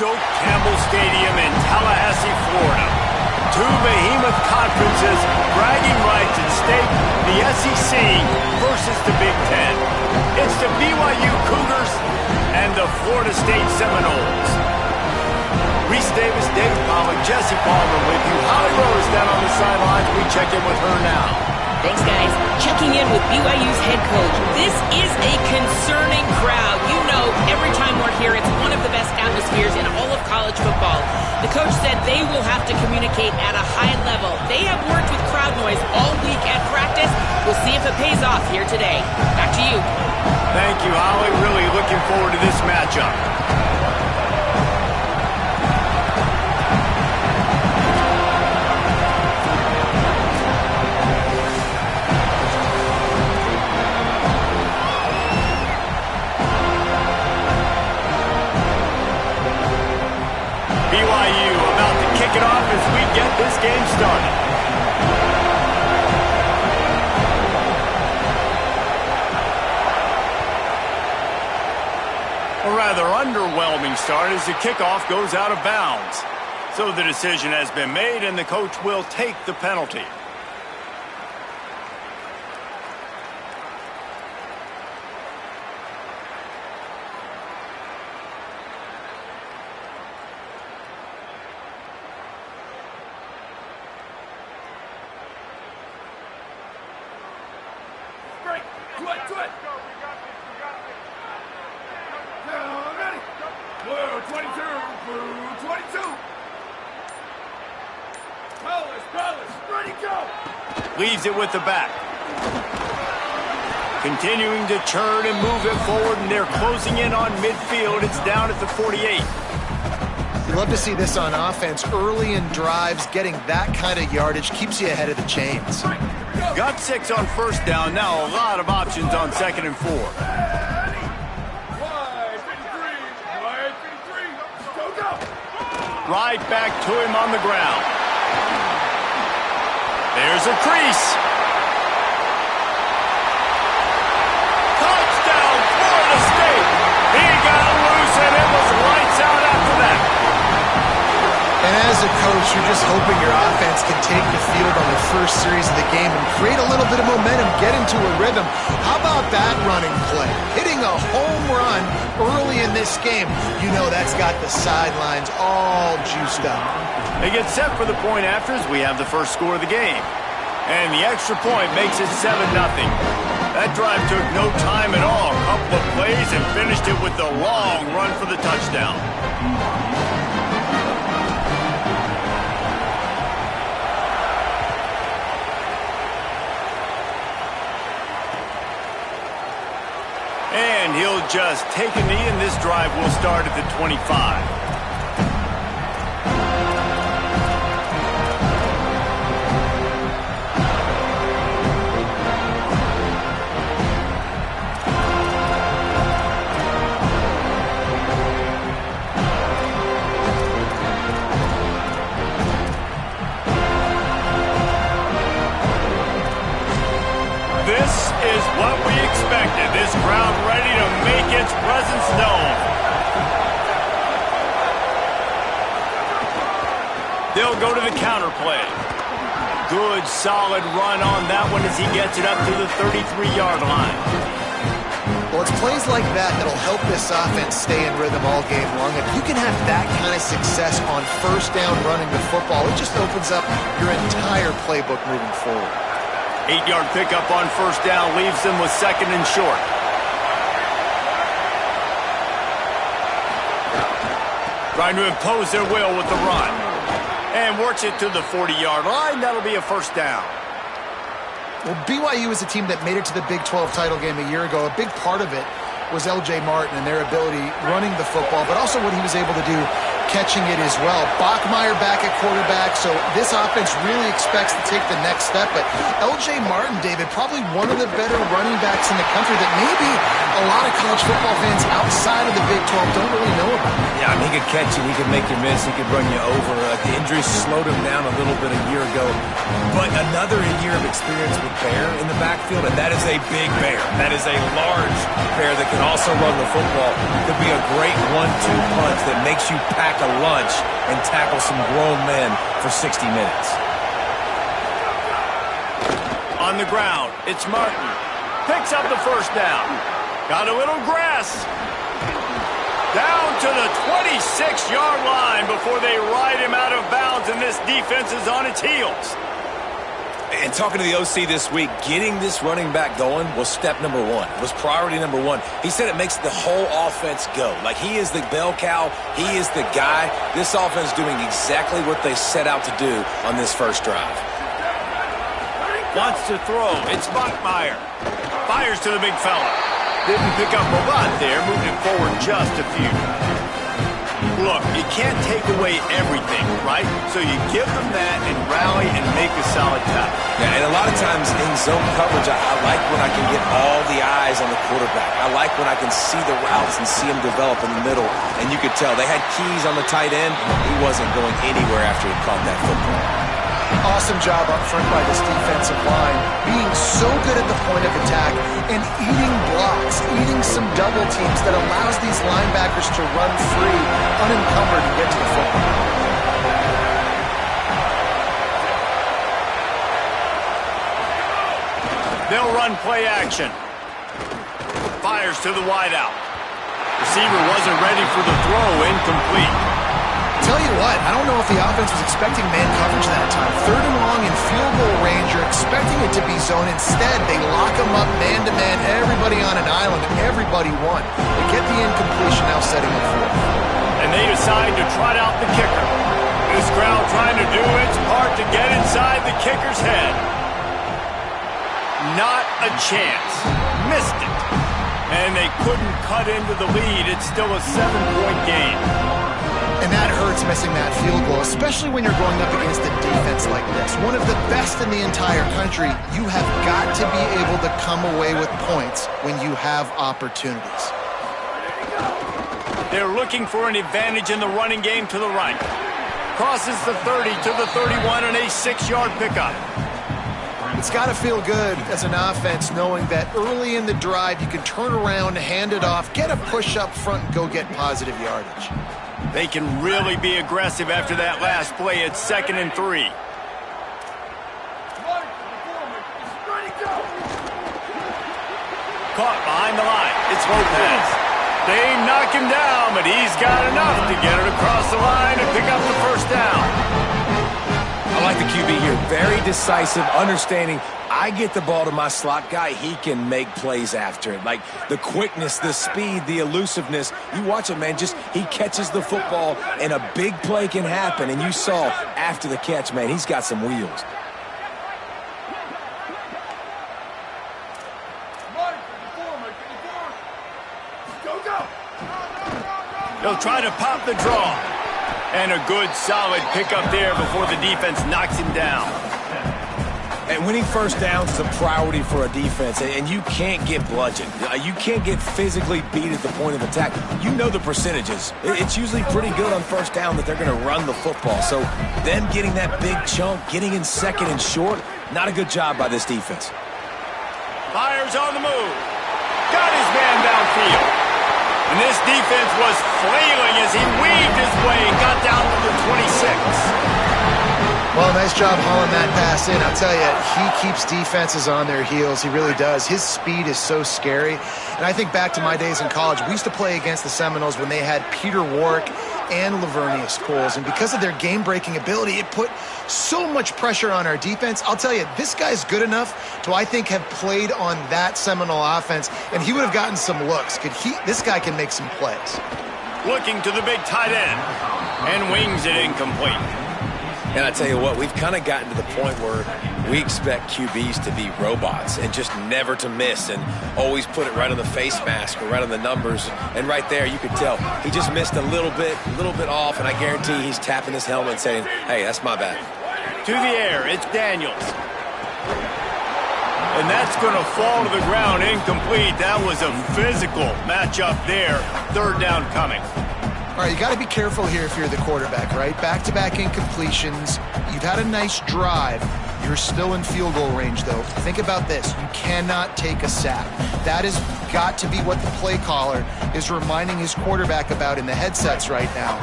Stoke Campbell Stadium in Tallahassee, Florida. Two behemoth conferences, bragging rights at stake, the SEC versus the Big Ten. It's the BYU Cougars and the Florida State Seminoles. Reese Davis, Dave Pollock, Jesse Palmer with you. Holly Rose down on the sidelines. We check in with her now. Thanks, guys. Checking in with BYU's head coach. This is a concerning crowd. You know, every time we're here, it's one of the best atmospheres in all of college football. The coach said they will have to communicate at a high level. They have worked with crowd noise all week at practice. We'll see if it pays off here today. Back to you. Thank you, Holly. Really looking forward to this matchup. BYU about to kick it off as we get this game started. A rather underwhelming start as the kickoff goes out of bounds. So the decision has been made and the coach will take the penalty. Leaves it with the back. Continuing to churn and move it forward, and they're closing in on midfield. It's down at the 48. You love to see this on offense. Early in drives, getting that kind of yardage keeps you ahead of the chains. Got 6 on first down. Now a lot of options on 2nd and 4. Right back to him on the ground. There's a crease. Touchdown, Florida State. He got loose, and it was lights out after that. And as a coach, you're just hoping your offense can take the field on the first series of the game and create a little bit of momentum, get into a rhythm. How about that running play? Hitting a home run early in this game. You know that's got the sidelines all juiced up. They get set for the point after as we have the first score of the game. And the extra point makes it 7-0. That drive took no time at all. A couple of plays and finished it with the long run for the touchdown. And he'll just take a knee, and this drive will start at the 25. This is what we expected. This crowd ready to make its presence known. They'll go to the counter play. Good, solid run on that one as he gets it up to the 33-yard line. Well, it's plays like that that'll help this offense stay in rhythm all game long. If you can have that kind of success on first down running the football, it just opens up your entire playbook moving forward. 8-yard pickup on first down leaves them with 2nd and short. Trying to impose their will with the run. And works it to the 40-yard line. That'll be a first down. Well, BYU is a team that made it to the Big 12 title game a year ago. A big part of it was L.J. Martin and their ability running the football, but also what he was able to do catching it as well. Bachmeier back at quarterback, so this offense really expects to take the next step. But L.J. Martin, David, probably one of the better running backs in the country that maybe a lot of college football fans outside of the Big 12 don't really know about. Yeah, I mean, he could catch it, he could make you miss, he could run you over. The injuries slowed him down a little bit a year ago. But another year of experience with Bear in the backfield, and that is a big bear. That is a large bear that can also run the football. Could be a great 1-2 punch that makes you pack a lunch and tackle some grown men for 60 minutes. On the ground, it's Martin. Picks up the first down. Got a little grass. Down to the 26-yard line before they ride him out of bounds, and this defense is on its heels. And talking to the OC this week, getting this running back going was step number one. It was priority number one. He said it makes the whole offense go. Like, he is the bell cow. He is the guy. This offense is doing exactly what they set out to do on this first drive. Wants to throw. It's Bachmeier. Fires to the big fella. Didn't pick up a lot there. Moved it forward just a few. Look, you can't take away everything, right? So you give them that and rally and make a solid tackle. Yeah, and a lot of times in zone coverage, I like when I can get all the eyes on the quarterback. I like when I can see the routes and see them develop in the middle. And you could tell they had keys on the tight end. He wasn't going anywhere after he caught that football. Awesome job up front by this defensive line, being so good at the point of attack and eating blocks, eating some double teams that allows these linebackers to run free, unencumbered, and get to the football. They'll run play action. Fires to the wideout. Receiver wasn't ready for the throw, incomplete. Tell you what, I don't know if the offense was expecting man coverage that time. 3rd and long in field goal range, you're expecting it to be zone. Instead, they lock them up man-to-man, everybody on an island, and everybody won. They get the incompletion, now setting up 4th. And they decide to trot out the kicker. This crowd trying to do its part to get inside the kicker's head. Not a chance. Missed it. And they couldn't cut into the lead. It's still a 7-point game. And that hurts missing that field goal, especially when you're going up against a defense like this. One of the best in the entire country. You have got to be able to come away with points when you have opportunities. They're looking for an advantage in the running game to the right. Crosses the 30 to the 31 and a 6-yard pickup. It's got to feel good as an offense knowing that early in the drive you can turn around, hand it off, get a push up front, and go get positive yardage. They can really be aggressive after that last play. It's 2nd and 3. Caught behind the line. It's Lopez. They knock him down, but he's got enough to get it across the line and pick up the first down. I like the QB here. Very decisive, understanding. I get the ball to my slot guy, he can make plays after it. Like the quickness, the speed, the elusiveness. You watch it, man, just he catches the football and a big play can happen. And you saw after the catch, man, he's got some wheels. They'll try to pop the draw. And a good, solid pickup there before the defense knocks him down. And winning first downs is a priority for a defense, and you can't get bludgeoned. You can't get physically beat at the point of attack. You know the percentages. It's usually pretty good on first down that they're going to run the football. So them getting that big chunk, getting in 2nd and short, not a good job by this defense. Fires on the move. Got his man downfield. And this defense was flailing as he weaved his way and got down to the 26. Well, nice job hauling that pass in. I'll tell you, he keeps defenses on their heels. He really does. His speed is so scary. And I think back to my days in college. We used to play against the Seminoles when they had Peter Warwick and Lavernius Coles. And because of their game-breaking ability, it put so much pressure on our defense. I'll tell you, this guy's good enough to, I think, have played on that Seminole offense, and he would have gotten some looks. This guy can make some plays. Looking to the big tight end, and wings it incomplete. And I tell you what, we've kind of gotten to the point where We expect QBs to be robots and just never to miss and always put it right on the face mask or right on the numbers. And right there, you could tell he just missed a little bit off, and I guarantee he's tapping his helmet saying, hey, that's my bad. To the air, it's Daniels. And that's going to fall to the ground incomplete. That was a physical matchup there. Third down coming. All right, you got to be careful here if you're the quarterback, right? Back-to-back incompletions. You've had a nice drive. You're still in field goal range, though. Think about this. You cannot take a sack. That has got to be what the play caller is reminding his quarterback about in the headsets right now.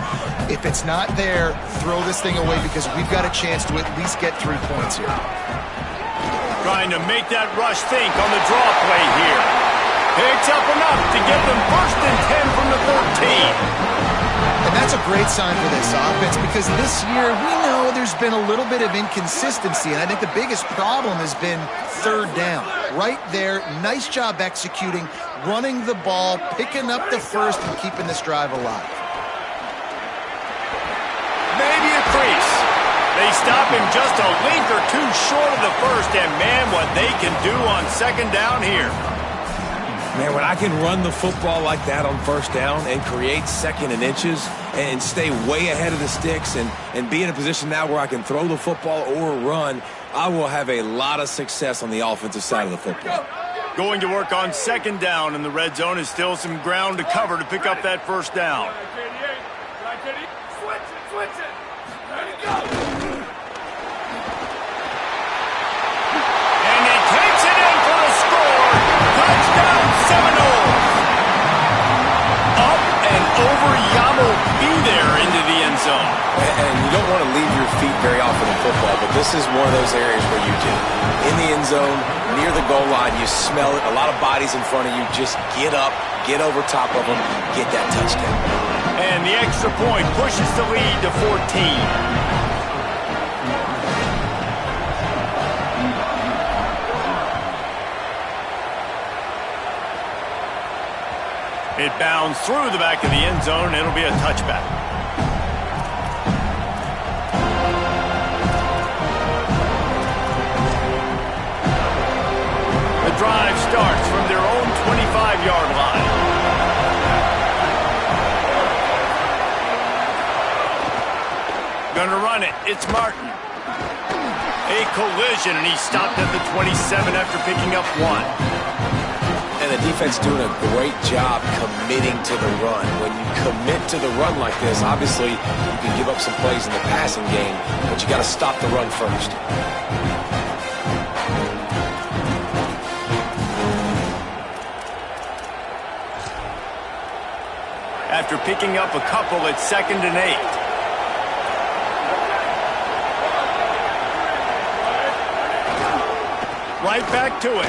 If it's not there, throw this thing away because we've got a chance to at least get 3 points here. Trying to make that rush think on the draw play here. Picks up enough to get them 1st and 10 from the 14. And that's a great sign for this offense because this year we know there's been a little bit of inconsistency, and I think the biggest problem has been third down. Right there, nice job executing, running the ball, picking up the first, and keeping this drive alive. Maybe a crease. They stop him just a link or two short of the first, and man, what they can do on 2nd down here. Man, when I can run the football like that on 1st down and create 2nd and inches and stay way ahead of the sticks and be in a position now where I can throw the football or run, I will have a lot of success on the offensive side of the football. Going to work on 2nd down, and the red zone is still some ground to cover to pick up that 1st down. Switch it. Ready, go. And he takes it in for the score. Touchdown Seminoles. Up and over Yamo be there into the end zone. And you don't want to leave your feet very often in football, but this is one of those areas where you do. In the end zone, near the goal line, you smell it, a lot of bodies in front of you. Just get up, get over top of them, get that touchdown. And the extra point pushes the lead to 14. It bounds through the back of the end zone. It'll be a touchback. The drive starts from their own 25-yard line. Gonna run it. It's Martin. A collision, and he stopped at the 27 after picking up 1. And the defense doing a great job committing to the run. When you commit to the run like this, obviously you can give up some plays in the passing game, but you got to stop the run first. After picking up a couple, it's 2nd and 8. Right back to it.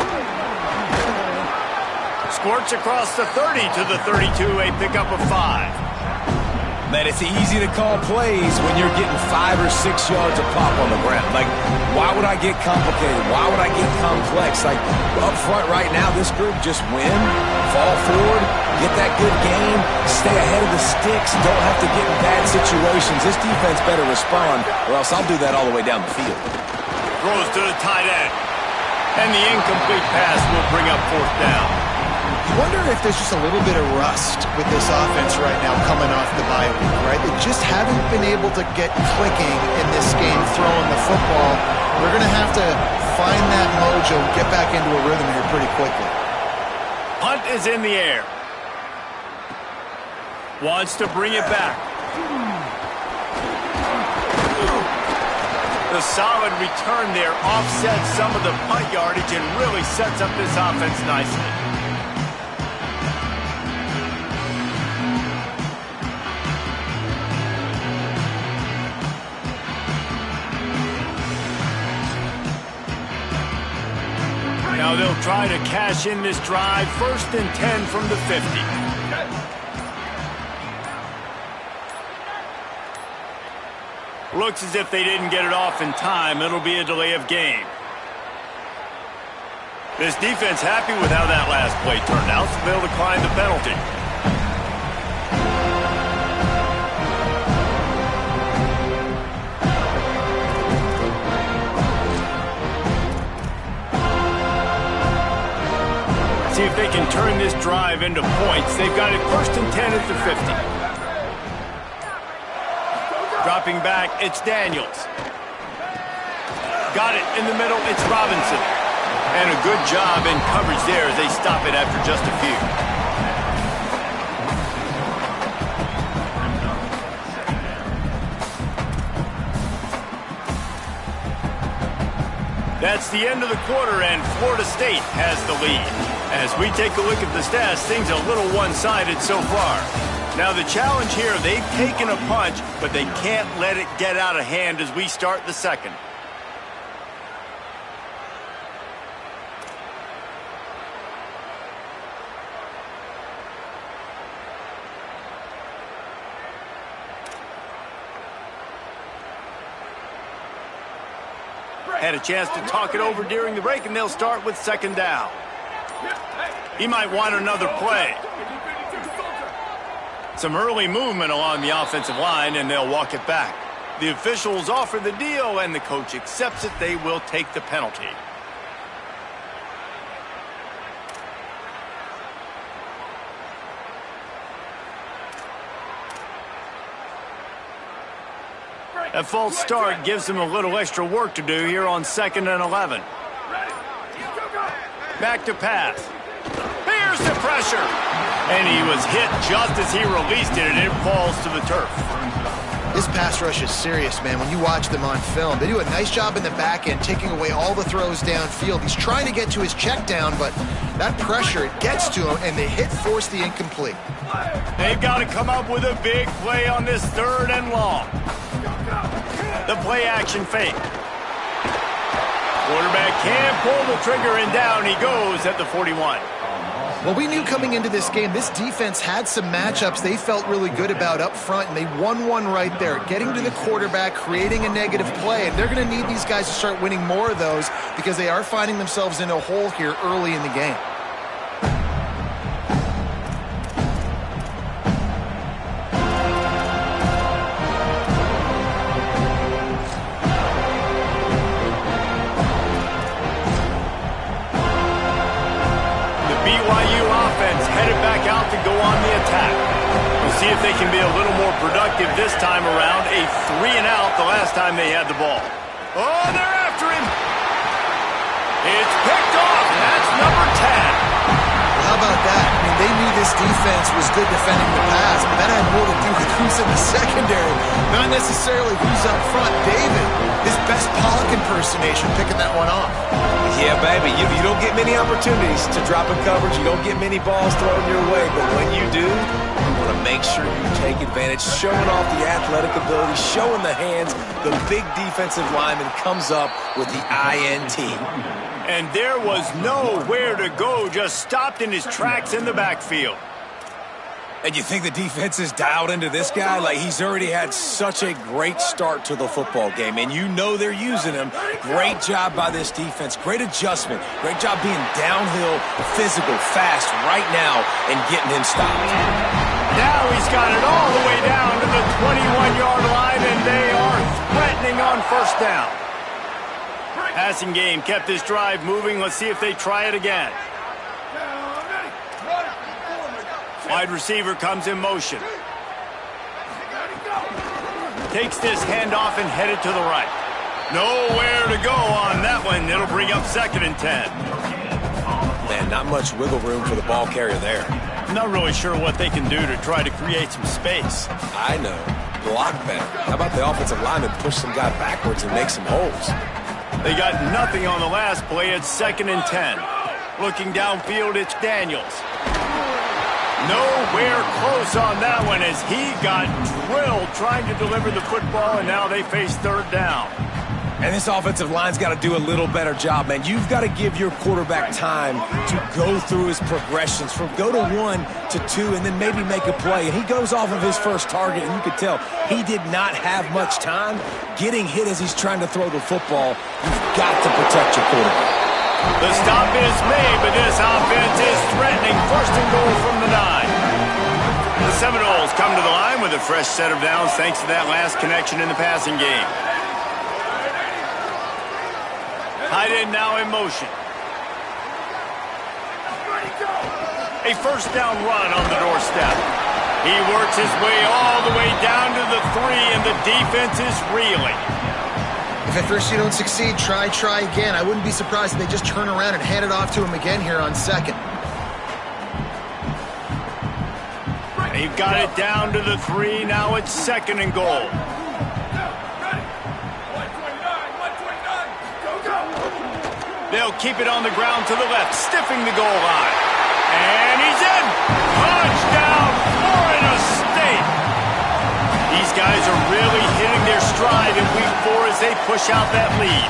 Squirts across the 30 to the 32, a pickup of 5. Man, it's easy to call plays when you're getting 5 or 6 yards of pop on the ground. Like, why would I get complicated? Why would I get complex? Like, up front right now, this group just win, fall forward, get that good game, stay ahead of the sticks, don't have to get in bad situations. This defense better respond, or else I'll do that all the way down the field. Throws to the tight end. And the incomplete pass will bring up 4th down. You wonder if there's just a little bit of rust with this offense right now coming off the bye week, right? They just haven't been able to get clicking in this game throwing the football. We're going to have to find that mojo and get back into a rhythm here pretty quickly. Punt is in the air. Wants to bring it back. The solid return there offsets some of the punt yardage and really sets up this offense nicely. Now they'll try to cash in this drive. 1st and 10 from the 50. Looks as if they didn't get it off in time. It'll be a delay of game. This defense happy with how that last play turned out, so they'll decline the penalty. See if they can turn this drive into points. They've got it 1st and 10 at the 50. Dropping back, it's Daniels. Got it in the middle, it's Robinson. And a good job in coverage there as they stop it after just a few. That's the end of the quarter, and Florida State has the lead. As we take a look at the stats, things are a little one-sided so far. Now the challenge here, they've taken a punch, but they can't let it get out of hand as we start the second. Had a chance to talk it over during the break, and they'll start with 2nd down. He might want another play. Some early movement along the offensive line, and they'll walk it back. The officials offer the deal, and the coach accepts it. They will take the penalty. That false start gives them a little extra work to do here on 2nd and 11. Back to pass. Here's the pressure. And he was hit just as he released it, and it falls to the turf. This pass rush is serious, man. When you watch them on film, they do a nice job in the back end, taking away all the throws downfield. He's trying to get to his check down, but that pressure, it gets to him, and the hit forced the incomplete. They've got to come up with a big play on this 3rd and long. The play action fake. Quarterback can't pull the trigger, and down he goes at the 41. Well, we knew coming into this game, this defense had some matchups they felt really good about up front, and they won one right there, getting to the quarterback, creating a negative play, and they're going to need these guys to start winning more of those because they are finding themselves in a hole here early in the game. BYU offense headed back out to go on the attack. We'll see if they can be a little more productive this time around. A 3-and-out the last time they had the ball. Oh, they're after him. It's picked off. That's number 10. Well, how about that? I mean, they knew this defense was good defending the pass, but that had more to do with who's in the secondary, not necessarily who's up front. David, his best Pollock impersonation, picking that one off. Yeah, baby, you don't get many opportunities to drop in coverage. You don't get many balls thrown your way, but when you do, you want to make sure you take advantage, showing off the athletic ability, showing the hands. The big defensive lineman comes up with the INT. And there was nowhere to go, just stopped in his tracks in the backfield. And you think the defense is dialed into this guy? Like, he's already had such a great start to the football game, and you know they're using him. Great job by this defense. Great adjustment. Great job being downhill, physical, fast right now, and getting him stopped. Now he's got it all the way down to the 21-yard line, and they are threatening on 1st down. Passing game kept this drive moving. Let's see if they try it again. Wide receiver comes in motion. Takes this handoff and headed to the right. Nowhere to go on that one. It'll bring up 2nd and 10. Man, not much wiggle room for the ball carrier there. Not really sure what they can do to try to create some space. I know. Block better. How about the offensive lineman push some guy backwards and make some holes? They got nothing on the last play. It's 2nd and 10. Looking downfield, it's Daniels. Nowhere close on that one as he got drilled trying to deliver the football, and now they face 3rd down. And this offensive line's got to do a little better job, man. You've got to give your quarterback time to go through his progressions from go to 1 to 2 and then maybe make a play. And he goes off of his first target, and you could tell he did not have much time getting hit as he's trying to throw the football. You've got to protect your quarterback. The stop is made, but this offense is threatening 1st and goal from the 9. The Seminoles come to the line with a fresh set of downs thanks to that last connection in the passing game. Tight end now in motion. A first down run on the doorstep. He works his way all the way down to the 3, and the defense is reeling. If at first you don't succeed, try again. I wouldn't be surprised if they just turn around and hand it off to him again here on second. They've got it down to the 3. Now it's second and goal. They'll keep it on the ground to the left, stiffing the goal line. And he's in! Touchdown, Florida State! These guys are really hitting their stride in week 4 as they push out that lead.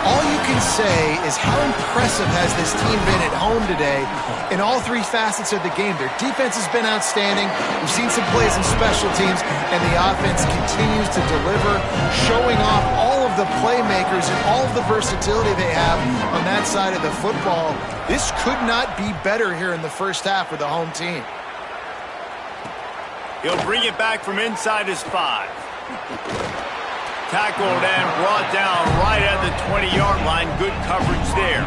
All you can say is how impressive has this team been at home today in all 3 facets of the game. Their defense has been outstanding. We've seen some plays in special teams, and the offense continues to deliver, showing off all of the playmakers and all of the versatility they have on that side of the football. This could not be better here in the first half for the home team. He'll bring it back from inside his 5. Tackled and brought down right at the 20-yard line. Good coverage there.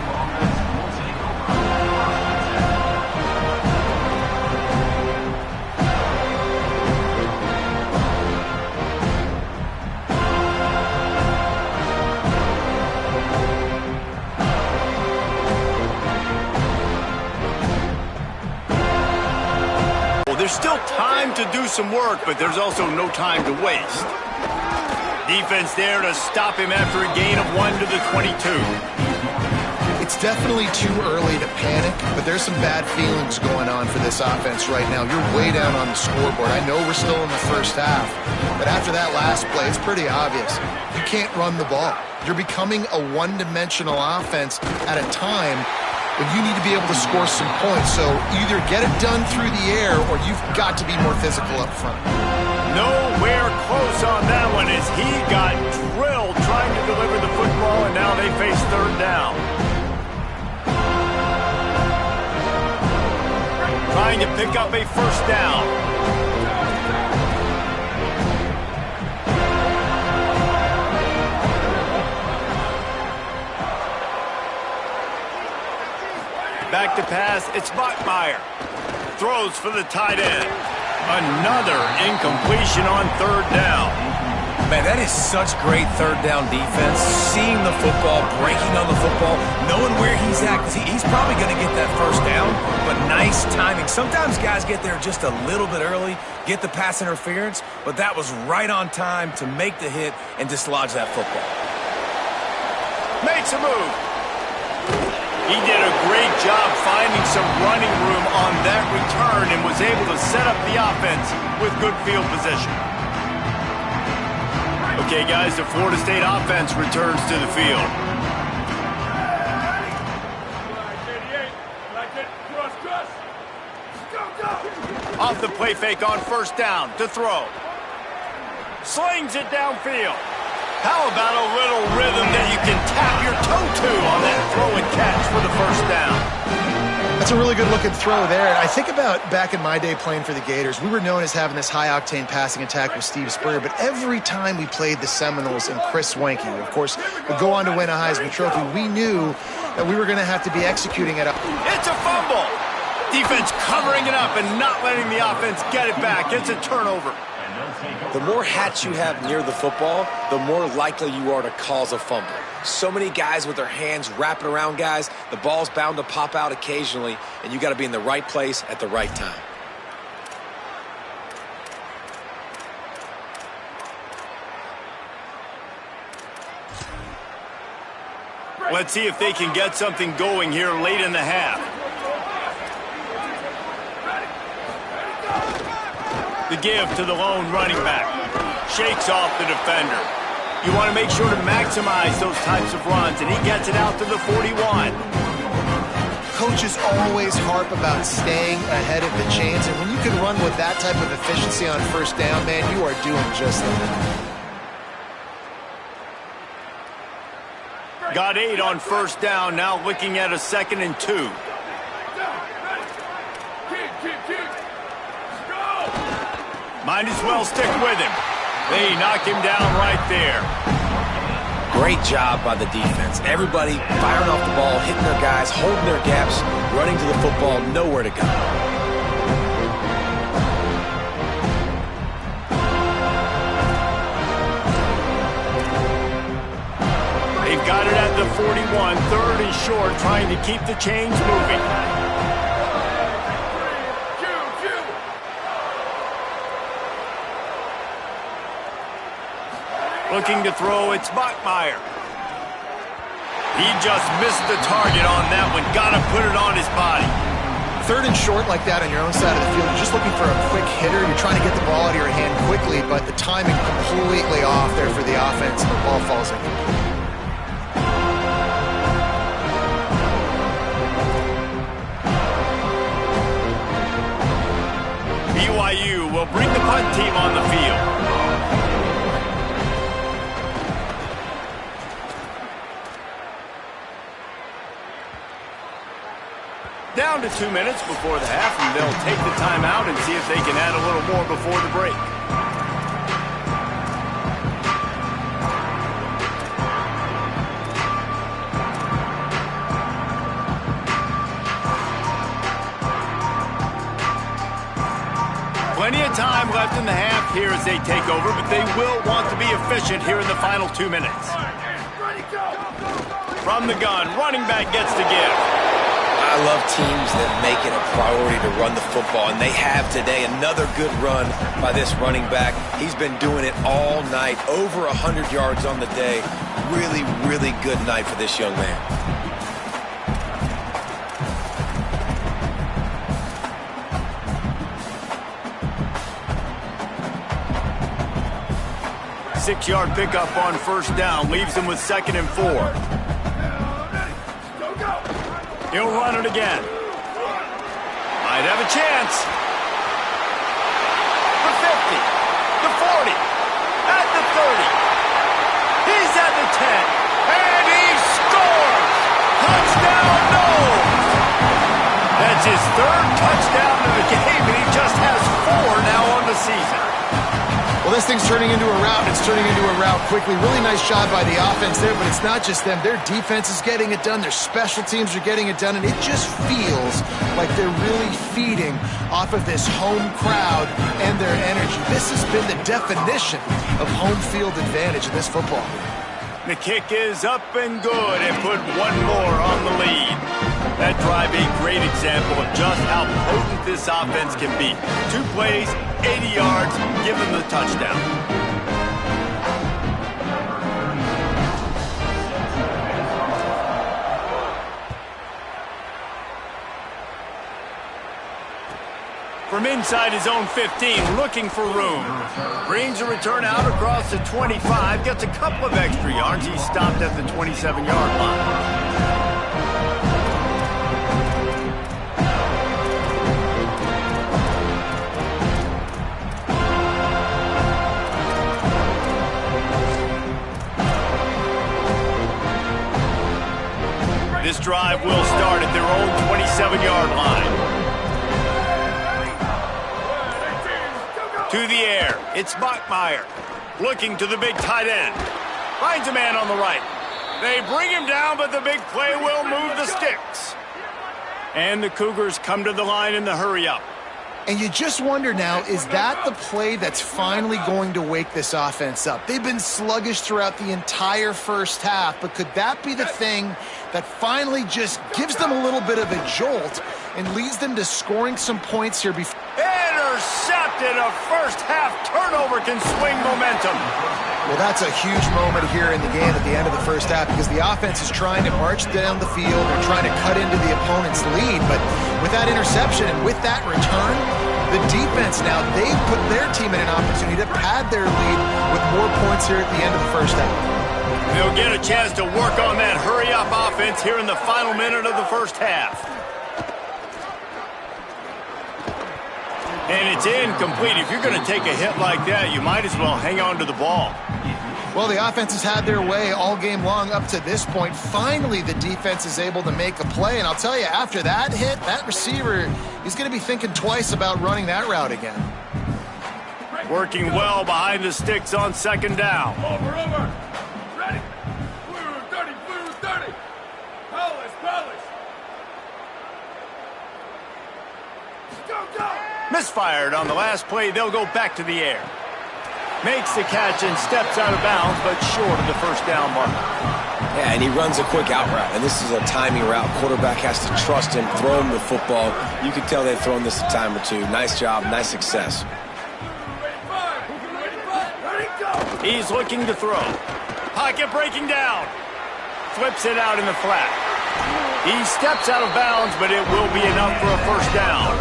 Well, there's still time to do some work, but there's also no time to waste. Defense there to stop him after a gain of 1 to the 22. It's definitely too early to panic, but there's some bad feelings going on for this offense right now. You're way down on the scoreboard. I know we're still in the first half, but after that last play, it's pretty obvious. You can't run the ball. You're becoming a one-dimensional offense at a time when you need to be able to score some points. So either get it done through the air or you've got to be more physical up front. Nowhere close on that one as he got drilled trying to deliver the football, and now they face third down. Trying to pick up a first down. Back to pass, it's Bachmeier. Throws for the tight end. Another incompletion on third down. Man, that is such great third down defense. Seeing the football, breaking on the football, knowing where he's at, because he's probably going to get that first down, but nice timing. Sometimes guys get there just a little bit early, get the pass interference, but that was right on time to make the hit and dislodge that football. Makes a move. He did a great job finding some running room on that return and was able to set up the offense with good field position. Okay, guys, the Florida State offense returns to the field. Off the play fake on first down to throw. Slings it downfield. How about a little rhythm that you can tap your toe to on that throw and catch for the first down? That's a really good-looking throw there. And I think about back in my day playing for the Gators, we were known as having this high-octane passing attack with Steve Spurrier, but every time we played the Seminoles and Chris Swanke, of course, would go on to win a Heisman Trophy, we knew that we were going to have to be executing it up. It's a fumble. Defense covering it up and not letting the offense get it back. It's a turnover. The more hats you have near the football, the more likely you are to cause a fumble. So many guys with their hands wrapping around guys, the ball's bound to pop out occasionally, and you got to be in the right place at the right time. Let's see if they can get something going here late in the half. The give to the lone running back. Shakes off the defender. You want to make sure to maximize those types of runs, and he gets it out to the 41. Coaches always harp about staying ahead of the chains, and when you can run with that type of efficiency on first down, man, you are doing just that. Got 8 on first down, now looking at a 2nd and 2. Might as well stick with him. They knock him down right there. Great job by the defense. Everybody firing off the ball, hitting their guys, holding their gaps, running to the football, nowhere to go. They've got it at the 41, third and short, trying to keep the chains moving. Looking to throw, it's Bachmeier. He just missed the target on that one. Got to put it on his body. Third and short like that on your own side of the field, you're just looking for a quick hitter. You're trying to get the ball out of your hand quickly, but the timing completely off there for the offense, and the ball falls in. BYU will bring the punt team on the field. Down to 2 minutes before the half, and they'll take the timeout and see if they can add a little more before the break. Plenty of time left in the half here as they take over, but they will want to be efficient here in the final 2 minutes. From the gun, running back gets to give. I love teams that make it a priority to run the football, and they have today. Another good run by this running back. He's been doing it all night, over 100 yards on the day. Really, really good night for this young man. Six-yard pickup on first down, leaves them with 2nd and 4. He'll run it again. Might have a chance. The 50, the 40, at the 30. He's at the 10, and he scores! Touchdown, no! That's his 3rd touchdown of the game, and he just has 4 now on the season. Well, this thing's turning into a rout. It's turning into a rout quickly. Really nice job by the offense there, but it's not just them. Their defense is getting it done. Their special teams are getting it done, and it just feels like they're really feeding off of this home crowd and their energy. This has been the definition of home field advantage in this football. The kick is up and good, and put one more on the lead. That drive a great example of just how potent this offense can be. 2 plays, 80 yards, give them the touchdown. From inside his own 15, looking for room. Brings a return out across the 25, gets a couple of extra yards. He's stopped at the 27-yard line. This drive will start at their own 27-yard line. To the air, it's Bachmeier. Looking to the big tight end. Finds a man on the right. They bring him down, but the big play will move the sticks. And the Cougars come to the line in the hurry-up. And you just wonder now, is that the play that's finally going to wake this offense up? They've been sluggish throughout the entire first half, but could that be the thing that finally just gives them a little bit of a jolt and leads them to scoring some points here before? Intercepted! A first-half turnover can swing momentum. Well, that's a huge moment here in the game at the end of the first half because the offense is trying to march down the field. They're trying to cut into the opponent's lead, but with that interception and with that return, the defense now, they've put their team in an opportunity to pad their lead with more points here at the end of the first half. They'll get a chance to work on that hurry-up offense here in the final minute of the first half. And it's incomplete. If you're going to take a hit like that, you might as well hang on to the ball. Well, the offense has had their way all game long up to this point. Finally, the defense is able to make a play. And I'll tell you, after that hit, that receiver, he's going to be thinking twice about running that route again. Working well behind the sticks on second down. Over. Ready. Misfired on the last play. They'll go back to the air. Makes the catch and steps out of bounds, but short of the first down mark. Yeah, and he runs a quick out route, and this is a timing route. Quarterback has to trust him, throw him the football. You can tell they've thrown this a time or two. Nice job, nice success. He's looking to throw. Pocket breaking down. Flips it out in the flat. He steps out of bounds, but it will be enough for a first down.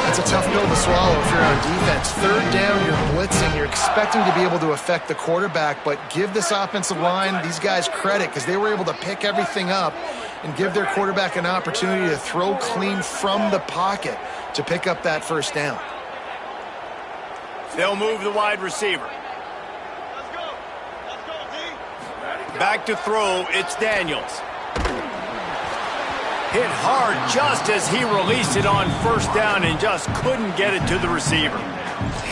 That's a tough pill to swallow if you're on defense. Third down, you're blitzing. You're expecting to be able to affect the quarterback, but give this offensive line, these guys, credit because they were able to pick everything up and give their quarterback an opportunity to throw clean from the pocket to pick up that first down. They'll move the wide receiver. Back to throw, it's Daniels. Hit hard just as he released it on first down and just couldn't get it to the receiver.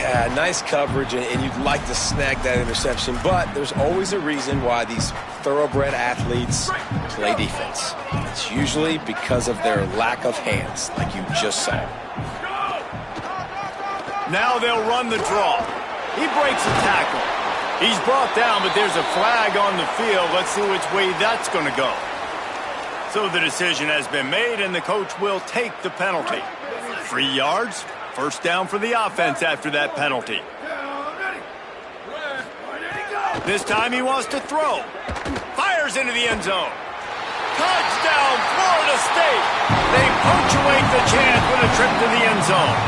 Yeah, nice coverage, and you'd like to snag that interception, but there's always a reason why these thoroughbred athletes play defense. It's usually because of their lack of hands, like you just saw. Now they'll run the draw. He breaks a tackle. He's brought down, but there's a flag on the field. Let's see which way that's going to go. So the decision has been made, and the coach will take the penalty. 3 yards, first down for the offense after that penalty. This time he wants to throw. Fires into the end zone. Touchdown, Florida State. They punctuate the chance with a trip to the end zone.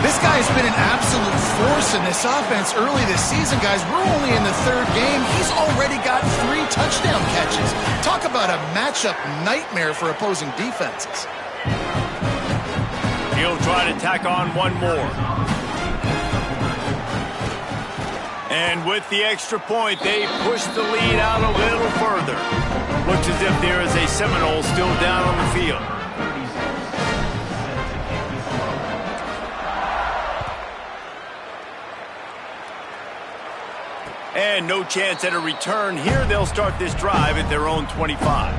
This guy's been an absolute force in this offense early this season, guys. We're only in the third game. He's already got 3 touchdown catches. Talk about a matchup nightmare for opposing defenses. He'll try to tack on one more. And with the extra point, they push the lead out a little further. Looks as if there is a Seminole still down on the field. And no chance at a return here. They'll start this drive at their own 25.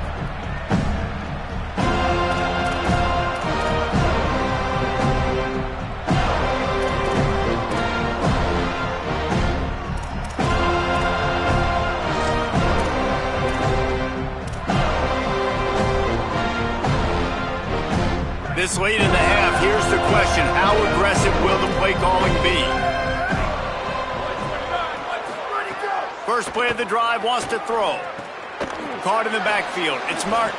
This late in the half, here's the question. How aggressive will the play calling be? First play of the drive, wants to throw. Caught in the backfield. It's Martin.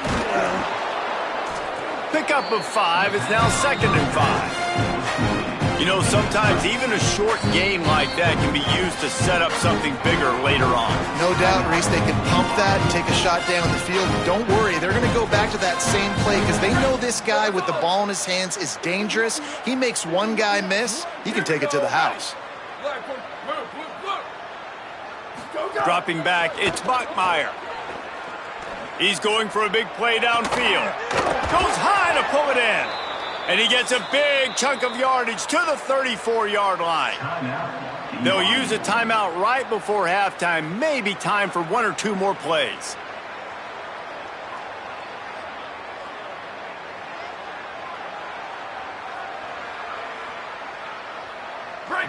Pickup of 5. It's now 2nd and 5. You know, sometimes even a short game like that can be used to set up something bigger later on. No doubt, Reese, they can pump that and take a shot down the field. But don't worry, they're going to go back to that same play because they know this guy with the ball in his hands is dangerous. He makes one guy miss, he can take it to the house. Dropping back, it's Bachmeier. He's going for a big play downfield. Goes high to pull it in. And he gets a big chunk of yardage to the 34-yard line. They'll use a timeout right before halftime. Maybe time for 1 or 2 more plays.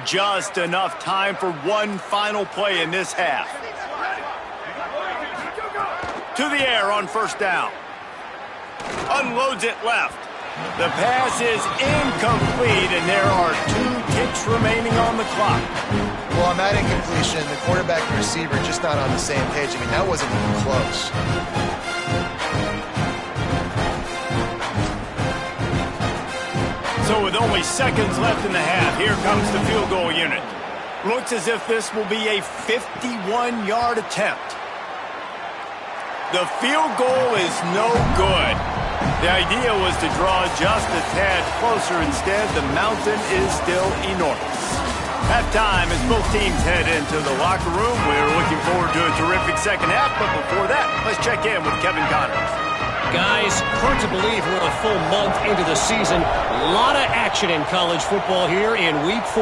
Just enough time for one final play in this half. To the air on first down. Unloads it left. The pass is incomplete, and there are 2 ticks remaining on the clock. Well, on that incompletion, the quarterback and receiver just not on the same page. I mean, that wasn't even close. So with only seconds left in the half, here comes the field goal unit. Looks as if this will be a 51-yard attempt. The field goal is no good. The idea was to draw just a tad closer. Instead, the mountain is still enormous. Halftime as both teams head into the locker room. We're looking forward to a terrific second half, but before that, let's check in with Kevin Connors. Guys, hard to believe we're a full month into the season. A lot of action in college football here in Week 4.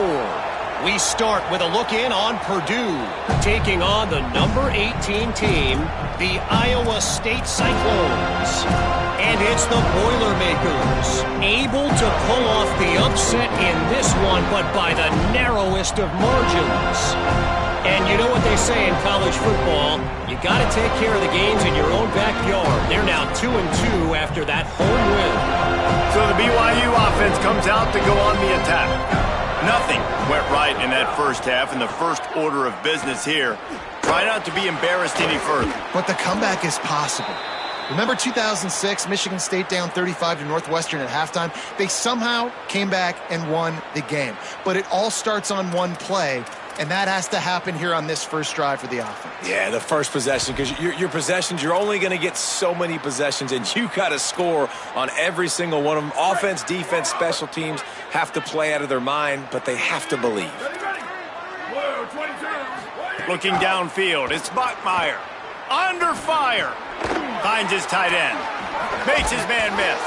We start with a look in on Purdue, taking on the number 18 team, the Iowa State Cyclones. And it's the Boilermakers, able to pull off the upset in this one, but by the narrowest of margins. And you know what they say in college football, you got to take care of the games in your own backyard. They're now 2-2 after that home win. So the BYU offense comes out to go on the attack. Nothing went right in that first half, and the first order of business here. Try not to be embarrassed any further. But the comeback is possible. Remember 2006, Michigan State down 35 to Northwestern at halftime? They somehow came back and won the game. But it all starts on one play, and that has to happen here on this first drive for the offense. Yeah, the first possession, because your possessions, you're only going to get so many possessions, and you got to score on every single one of them. Offense, defense, special teams have to play out of their mind, but they have to believe. Looking downfield, it's Bachmeier. Under fire. Finds his tight end. Makes his man miss.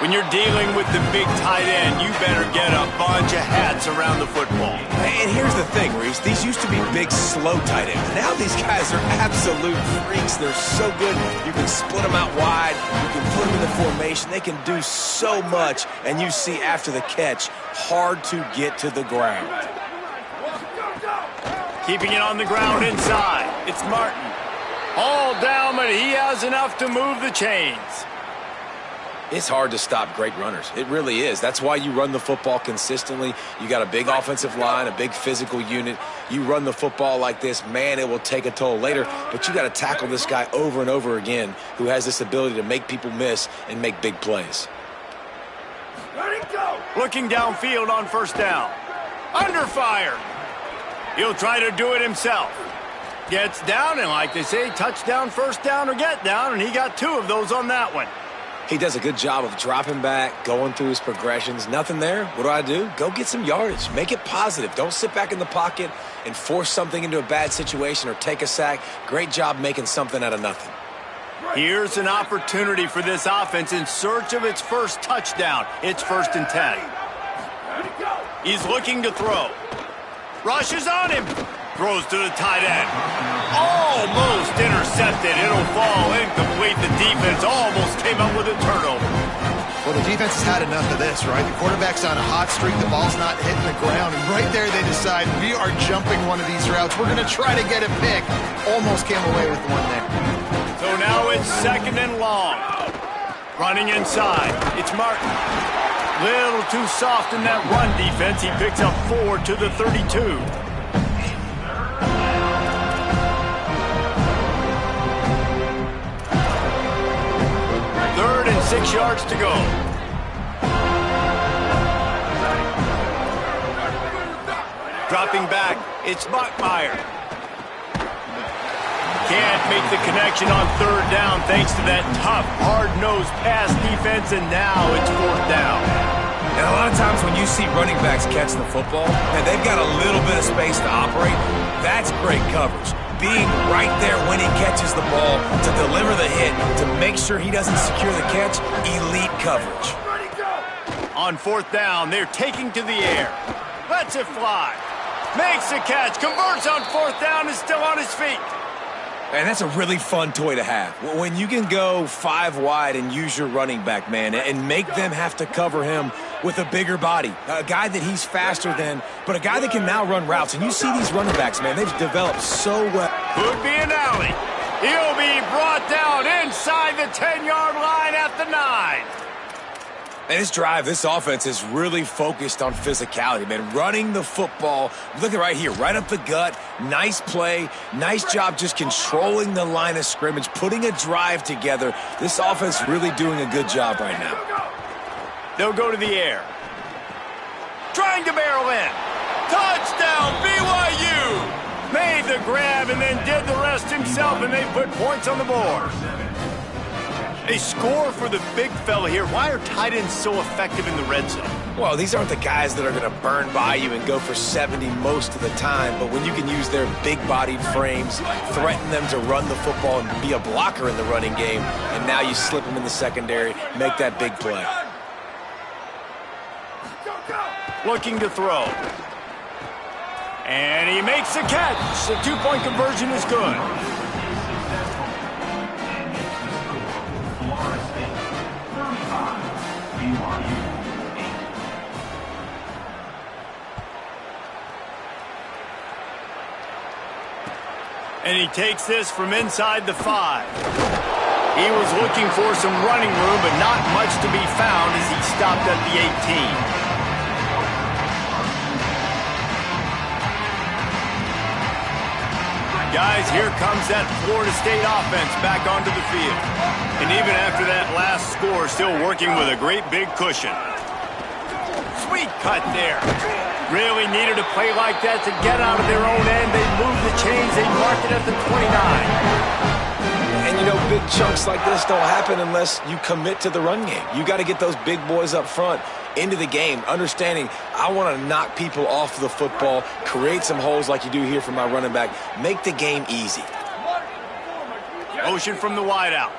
When you're dealing with the big tight end, you better get a bunch of hats around the football. And here's the thing, Reese. These used to be big, slow tight ends. Now these guys are absolute freaks. They're so good. You can split them out wide. You can put them in the formation. They can do so much. And you see after the catch, hard to get to the ground. Keeping it on the ground inside. It's Martin. All down, but he has enough to move the chains. It's hard to stop great runners. It really is. That's why you run the football consistently. You got a big offensive line, a big physical unit. You run the football like this, man, it will take a toll later. But you got to tackle this guy over and over again who has this ability to make people miss and make big plays. Looking downfield on first down. Under fire. He'll try to do it himself. Gets down, and like they say, touchdown, first down, or get down, and he got two of those on that one. He does a good job of dropping back, going through his progressions. Nothing there. What do? Go get some yardage. Make it positive. Don't sit back in the pocket and force something into a bad situation or take a sack. Great job making something out of nothing. Here's an opportunity for this offense in search of its first touchdown. It's 1st and 10. He's looking to throw. Rushes on him. Throws to the tight end. Almost intercepted. It'll fall incomplete. The defense almost came up with a turnover. Well, the defense has had enough of this, right? The quarterback's on a hot streak. The ball's not hitting the ground. And right there they decide, we are jumping one of these routes. We're going to try to get a pick. Almost came away with one there. So now it's 2nd and long. Running inside. It's Martin. Little too soft in that run defense. He picks up 4 to the 32. 3rd and 6 yards to go. Dropping back, it's Bachmeier. Can't make the connection on 3rd down thanks to that tough, hard-nosed pass defense, and now it's 4th down. And a lot of times when you see running backs catch the football, and they've got a little bit of space to operate, that's great coverage. Being right there when he catches the ball to deliver the hit, to make sure he doesn't secure the catch, elite coverage. On 4th down, they're taking to the air. Lets it fly. Makes the catch, converts on 4th down, is still on his feet. And that's a really fun toy to have. When you can go 5 wide and use your running back, man, and make them have to cover him with a bigger body, a guy that he's faster than, but a guy that can now run routes. And you see these running backs, man, they've developed so well. Could be an alley. He'll be brought down inside the 10-yard line at the 9. And this drive, this offense is really focused on physicality, man. Running the football, look at right here, right up the gut. Nice play, nice job just controlling the line of scrimmage, putting a drive together. This offense really doing a good job right now. They'll go to the air. Trying to barrel in. Touchdown, BYU! Made the grab and then did the rest himself, and they put points on the board. A score for the big fella here. Why are tight ends so effective in the red zone? Well, these aren't the guys that are going to burn by you and go for 70 most of the time, but when you can use their big-bodied frames, threaten them to run the football and be a blocker in the running game, and now you slip them in the secondary, make that big play. Looking to throw. And he makes the catch. The two-point conversion is good. And he takes this from inside the 5. He was looking for some running room, but not much to be found as he stopped at the 18. Guys, here comes that Florida State offense back onto the field. And even after that last score, still working with a great big cushion. Sweet cut there. Really needed a play like that to get out of their own end. They moved the chains. They marked it at the 29. And, you know, big chunks like this don't happen unless you commit to the run game. You got to get those big boys up front into the game, understanding I want to knock people off the football, create some holes like you do here for my running back, make the game easy. Motion from the wideout.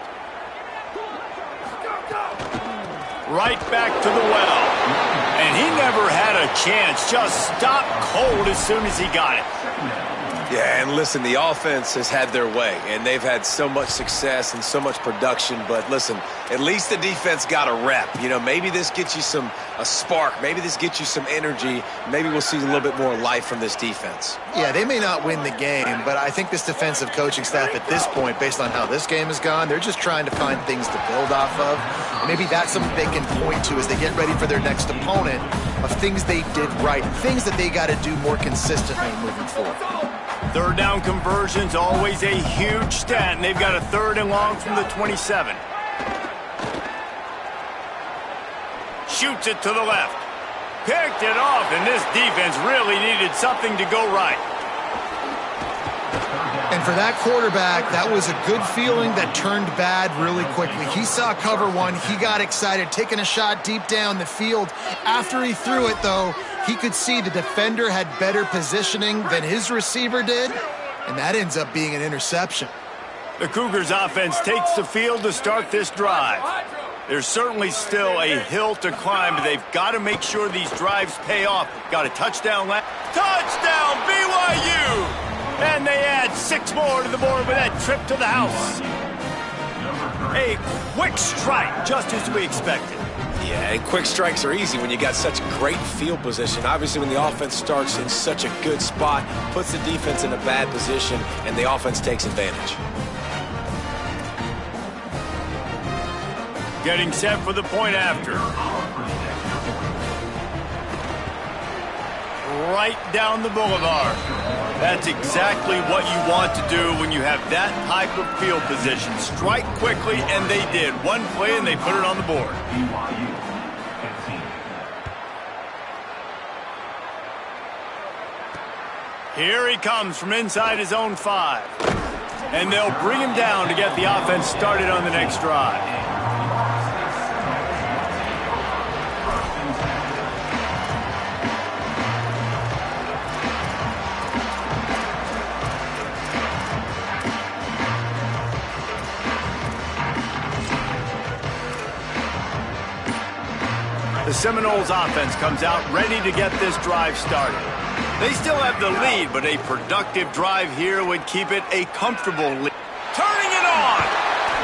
Right back to the well. And he never had a chance. Just stopped cold as soon as he got it. Yeah, and listen, the offense has had their way, and they've had so much success and so much production. But listen, at least the defense got a rep. You know, maybe this gets you a spark. Maybe this gets you some energy. Maybe we'll see a little bit more life from this defense. Yeah, they may not win the game, but I think this defensive coaching staff at this point, based on how this game has gone, they're just trying to find things to build off of. And maybe that's something they can point to as they get ready for their next opponent, of things they did right, things that they got to do more consistently moving forward. Third down conversion's always a huge stat, and they've got a 3rd and long from the 27. Shoots it to the left. Picked it off, and this defense really needed something to go right. And for that quarterback, that was a good feeling that turned bad really quickly. He saw cover one. He got excited, taking a shot deep down the field. After he threw it, though, he could see the defender had better positioning than his receiver did, and that ends up being an interception. The Cougars offense takes the field to start this drive. There's certainly still a hill to climb, but they've got to make sure these drives pay off. Got a touchdown left. Touchdown, BYU! And they add 6 more to the board with that trip to the house. A quick strike, just as we expected. Yeah, and quick strikes are easy when you got such great field position. Obviously, when the offense starts in such a good spot, puts the defense in a bad position, and the offense takes advantage. Getting set for the point after. Right down the boulevard. That's exactly what you want to do when you have that type of field position. Strike quickly, and they did. One play, and they put it on the board. Here he comes from inside his own 5. And they'll bring him down to get the offense started on the next drive. The Seminoles offense comes out ready to get this drive started. They still have the lead, but a productive drive here would keep it a comfortable lead. Turning it on!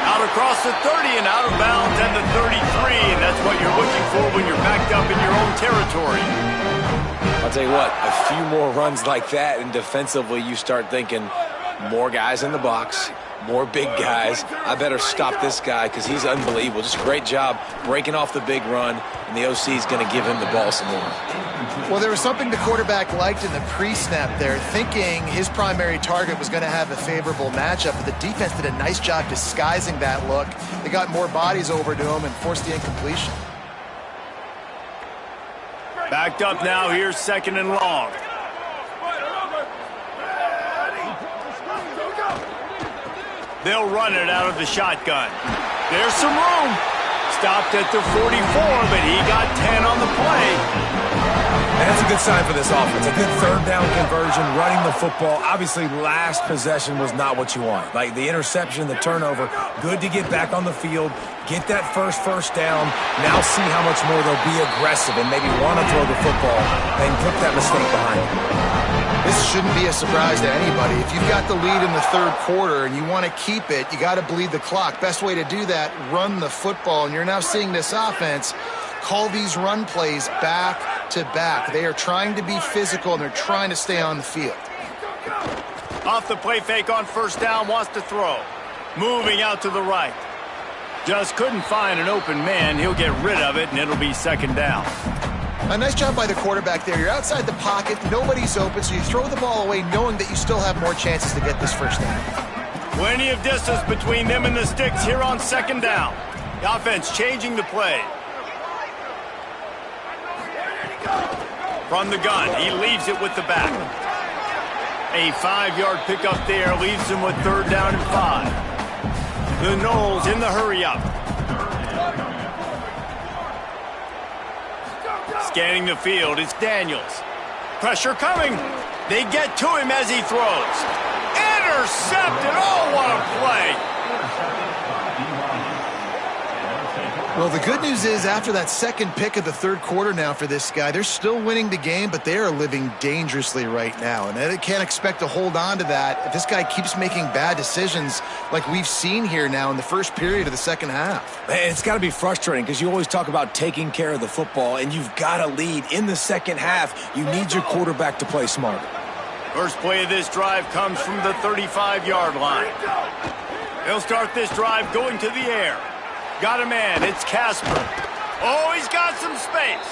Out across the 30 and out of bounds at the 33, and that's what you're looking for when you're backed up in your own territory. I'll tell you what, a few more runs like that, and defensively you start thinking more guys in the box, more big guys. I better stop this guy because he's unbelievable. Just a great job breaking off the big run, and the OC is going to give him the ball some more. Well, there was something the quarterback liked in the pre-snap there, thinking his primary target was going to have a favorable matchup, but the defense did a nice job disguising that look. They got more bodies over to him and forced the incompletion. Backed up now, here's 2nd and long. They'll run it out of the shotgun. There's some room. Stopped at the 44, but he got 10 on the play. And that's a good sign for this offense. A good 3rd down conversion, running the football. Obviously, last possession was not what you want. Like the interception, the turnover, good to get back on the field, get that first down. Now see how much more they'll be aggressive and maybe want to throw the football and put that mistake behind them. This shouldn't be a surprise to anybody. If you've got the lead in the third quarter and you want to keep it, you got to bleed the clock. Best way to do that, run the football. And you're now seeing this offense call these run plays back to back. They are trying to be physical, and they're trying to stay on the field. Off the play fake on first down, wants to throw. Moving out to the right. Just couldn't find an open man. He'll get rid of it, and it'll be second down. A nice job by the quarterback there. You're outside the pocket, nobody's open, so you throw the ball away knowing that you still have more chances to get this first down. Plenty of distance between them and the sticks here on second down. The offense changing the play. From the gun, he leaves it with the back. A 5-yard pickup there leaves him with third down and 5. The Noles in the hurry-up. Scanning the field, it's Daniels. Pressure coming. They get to him as he throws. Intercepted. Oh, what a play. Well, the good news is after that second pick of the third quarter now for this guy, they're still winning the game, but they are living dangerously right now. And they can't expect to hold on to that if this guy keeps making bad decisions like we've seen here now in the first period of the second half. Man, it's got to be frustrating because you always talk about taking care of the football, and you've got to lead in the second half. You need your quarterback to play smarter. First play of this drive comes from the 35-yard line. They'll start this drive going to the air. Got a man, it's Casper. Oh, he's got some space.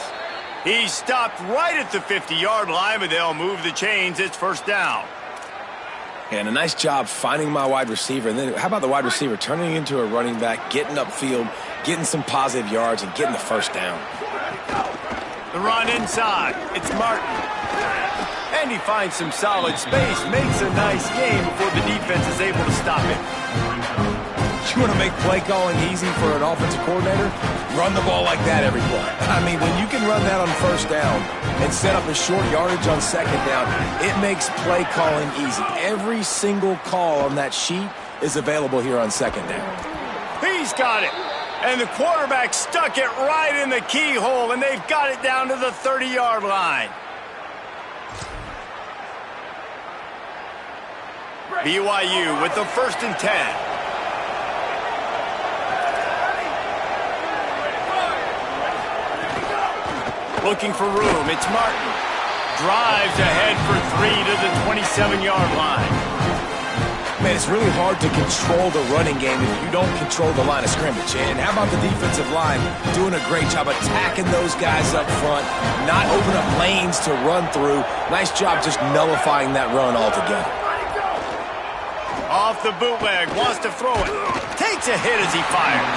He stopped right at the 50-yard line, but they'll move the chains. It's first down. And a nice job finding my wide receiver. And then how about the wide receiver turning into a running back, getting upfield, getting some positive yards, and getting the first down. The run inside. It's Martin. And he finds some solid space, makes a nice game before the defense is able to stop him. You want to make play calling easy for an offensive coordinator? Run the ball like that every play. I mean, when you can run that on first down and set up a short yardage on second down, it makes play calling easy. Every single call on that sheet is available here on second down. He's got it. And the quarterback stuck it right in the keyhole, and they've got it down to the 30-yard line. BYU with the 1st and 10. Looking for room, it's Martin. Drives ahead for 3 to the 27-yard line. Man, it's really hard to control the running game if you don't control the line of scrimmage. And how about the defensive line doing a great job attacking those guys up front, not open up lanes to run through. Nice job just nullifying that run altogether. Off the bootleg, wants to throw it. Takes a hit as he fires.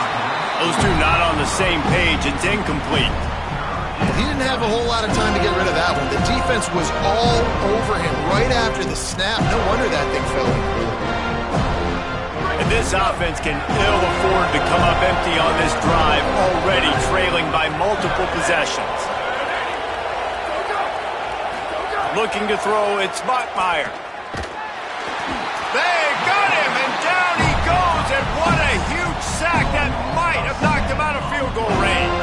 Those two not on the same page. It's incomplete. He didn't have a whole lot of time to get rid of that one. The defense was all over him right after the snap. No wonder that thing fell in. And this offense can ill afford to come up empty on this drive, already trailing by multiple possessions. Looking to throw, it's Bachmeier. They got him, and down he goes, and what a huge sack that might have knocked him out of field goal range.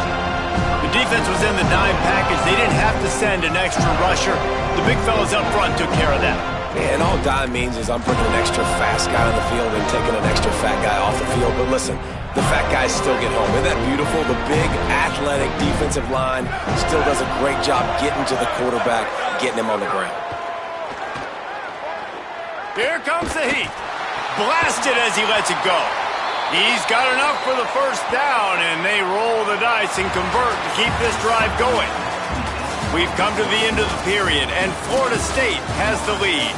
The defense was in the dime package. They didn't have to send an extra rusher. The big fellas up front took care of that. Yeah, and all dime means is I'm putting an extra fast guy on the field and taking an extra fat guy off the field. But listen, the fat guys still get home. Isn't that beautiful? The big, athletic defensive line still does a great job getting to the quarterback, getting him on the ground. Here comes the heat. Blasted as he lets it go. He's got enough for the first down, and they roll the dice and convert to keep this drive going. We've come to the end of the period, and Florida State has the lead.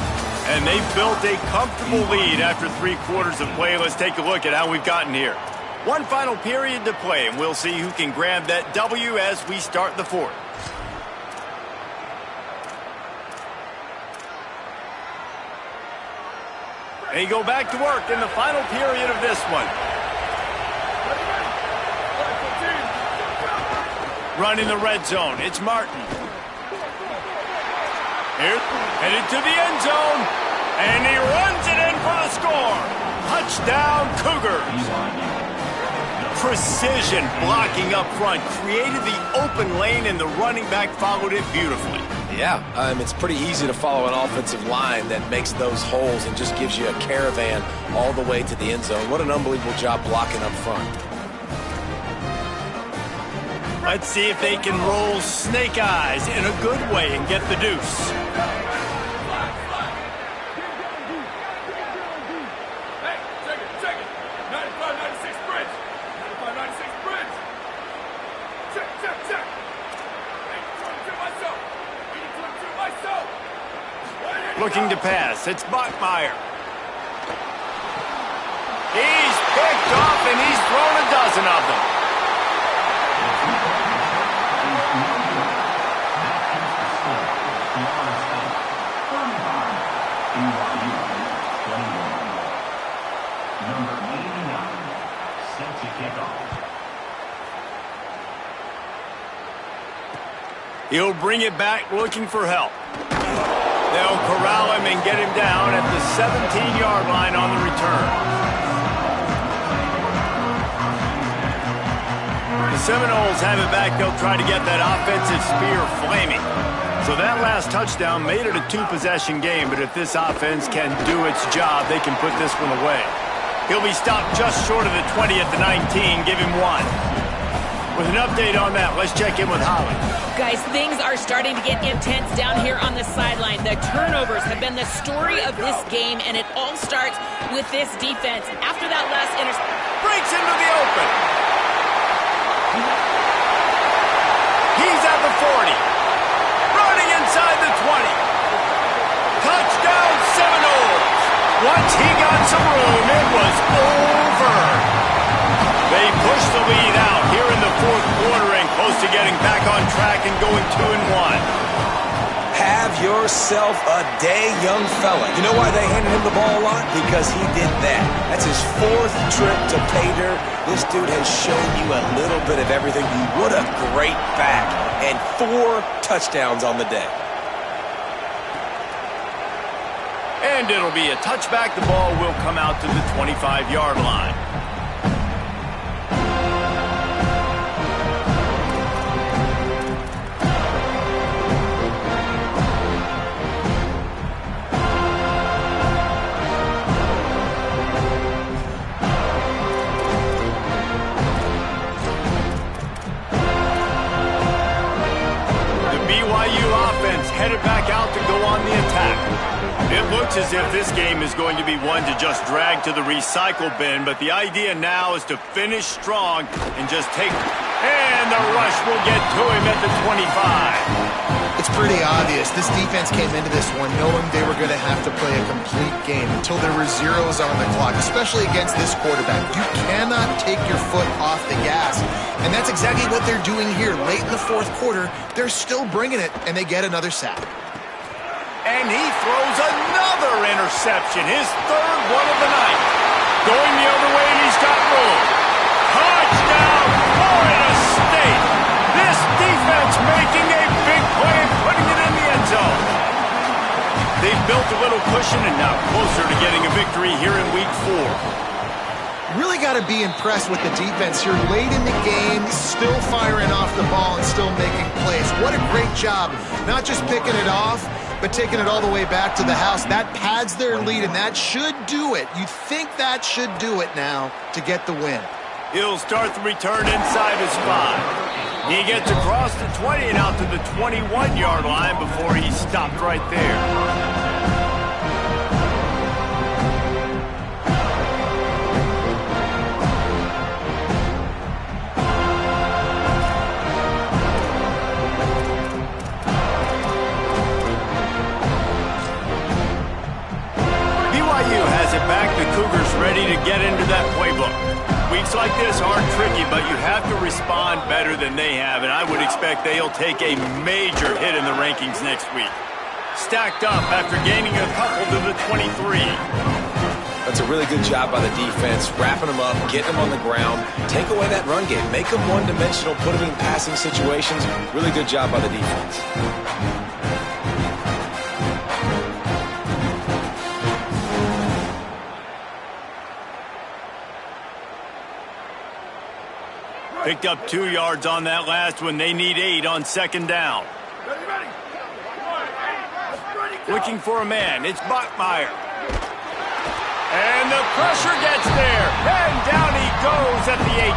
And they've built a comfortable lead after 3 quarters of play. Let's take a look at how we've gotten here. One final period to play, and we'll see who can grab that W as we start the 4th. They go back to work in the final period of this one. Running the red zone, it's Martin. Here, headed to the end zone, and he runs it in for the score. Touchdown, Cougars. precision blocking up front, created the open lane, and the running back followed it beautifully. Yeah, it's pretty easy to follow an offensive line that makes those holes and just gives you a caravan all the way to the end zone. What an unbelievable job blocking up front. Let's see if they can roll snake eyes in a good way and get the deuce. Looking to pass. It's Bachmeier. He's picked off, and he's thrown a dozen of them. He'll bring it back looking for help. They'll corral him and get him down at the 17-yard line on the return. The Seminoles have it back. They'll try to get that offensive spear flaming. So that last touchdown made it a two-possession game, but if this offense can do its job, they can put this one away. He'll be stopped just short of the 20 at the 19. Give him one. With an update on that, let's check in with Holly. Guys, things are starting to get intense down here on the sideline. The turnovers have been the story of this game, and it all starts with this defense. After that last interception, Breaks into the open. He's at the 40. Running inside the 20. Touchdown Seminoles. Once he got some room, it was over. They push the lead out here in the fourth quarter and close to getting back on track and going 2-1. Have yourself a day, young fella. You know why they handed him the ball a lot? Because he did that. That's his fourth trip to pay dirt. This dude has shown you a little bit of everything. What a great back. And 4 touchdowns on the day. And it'll be a touchback. The ball will come out to the 25-yard line. BYU offense headed back out to go on the attack. It looks as if this game is going to be one to just drag to the recycle bin, but the idea now is to finish strong and just take... And the rush will get to him at the 25. It's pretty obvious. This defense came into this one knowing they were going to have to play a complete game until there were zeros on the clock, especially against this quarterback. You cannot take your foot off the gas. And that's exactly what they're doing here. Late in the fourth quarter, they're still bringing it, and they get another sack. And he throws another interception, his third one of the night. Going the other way, and he's got room. Touchdown, Florida State. This defense making a big play and putting it in the end zone. They've built a little cushion and now closer to getting a victory here in week 4. Really got to be impressed with the defense here late in the game, still firing off the ball and still making plays. What a great job, not just picking it off, but taking it all the way back to the house. That pads their lead, and that should do it. You think that should do it now to get the win. He'll start the return inside his 5. He gets across the 20 and out to the 21-yard line before he's stopped right there. BYU has it back. The Cougars ready to get into that playbook. Weeks like this are tricky, but you have to respond better than they have, and I would expect they'll take a major hit in the rankings next week. Stacked up after gaining a couple to the 23. That's a really good job by the defense, wrapping them up, getting them on the ground, take away that run game, make them one-dimensional, put them in passing situations. Really good job by the defense. Picked up 2 yards on that last one. They need 8 on second down. Looking for a man. It's Bachmeier. And the pressure gets there. And down he goes at the 18.